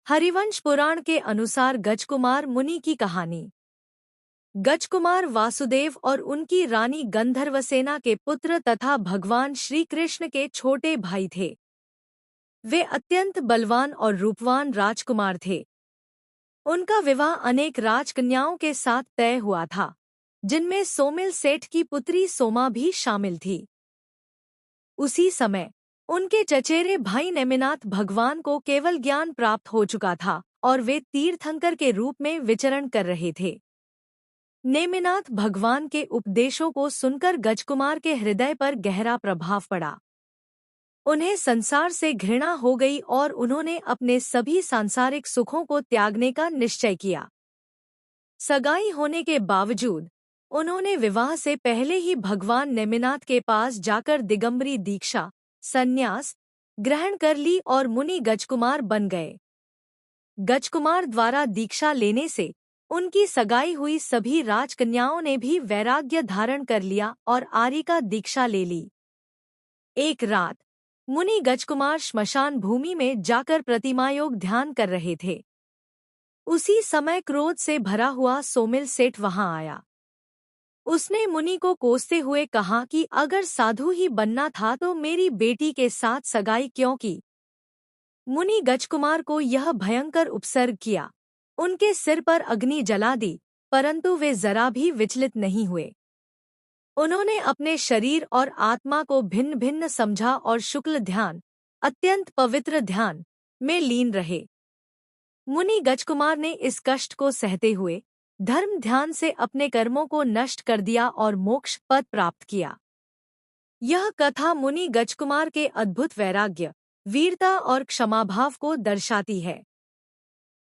हरिवंश पुराण के अनुसार गजकुमार मुनि की कहानी। गजकुमार वासुदेव और उनकी रानी गंधर्वसेना के पुत्र तथा भगवान श्री कृष्ण के छोटे भाई थे। वे अत्यंत बलवान और रूपवान राजकुमार थे। उनका विवाह अनेक राजकन्याओं के साथ तय हुआ था, जिनमें सोमिल सेठ की पुत्री सोमा भी शामिल थी। उसी समय उनके चचेरे भाई नेमिनाथ भगवान को केवल ज्ञान प्राप्त हो चुका था और वे तीर्थंकर के रूप में विचरण कर रहे थे। नेमिनाथ भगवान के उपदेशों को सुनकर गजकुमार के हृदय पर गहरा प्रभाव पड़ा। उन्हें संसार से घृणा हो गई और उन्होंने अपने सभी सांसारिक सुखों को त्यागने का निश्चय किया। सगाई होने के बावजूद उन्होंने विवाह से पहले ही भगवान नेमिनाथ के पास जाकर दिगंबरी दीक्षा संन्यास ग्रहण कर ली और मुनि गजकुमार बन गए। गजकुमार द्वारा दीक्षा लेने से उनकी सगाई हुई सभी राजकन्याओं ने भी वैराग्य धारण कर लिया और आर्य का दीक्षा ले ली। एक रात मुनि गजकुमार श्मशान भूमि में जाकर प्रतिमायोग ध्यान कर रहे थे। उसी समय क्रोध से भरा हुआ सोमिल सेठ वहां आया। उसने मुनि को कोसते हुए कहा कि अगर साधु ही बनना था तो मेरी बेटी के साथ सगाई क्यों की। मुनि गजकुमार को यह भयंकर उपसर्ग किया। उनके सिर पर अग्नि जला दी, परंतु वे जरा भी विचलित नहीं हुए। उन्होंने अपने शरीर और आत्मा को भिन्न भिन्न समझा और शुक्ल ध्यान, अत्यंत पवित्र ध्यान में लीन रहे। मुनि गजकुमार ने इस कष्ट को सहते हुए धर्म ध्यान से अपने कर्मों को नष्ट कर दिया और मोक्ष पद प्राप्त किया। यह कथा मुनि गजकुमार के अद्भुत वैराग्य, वीरता और क्षमाभाव को दर्शाती है।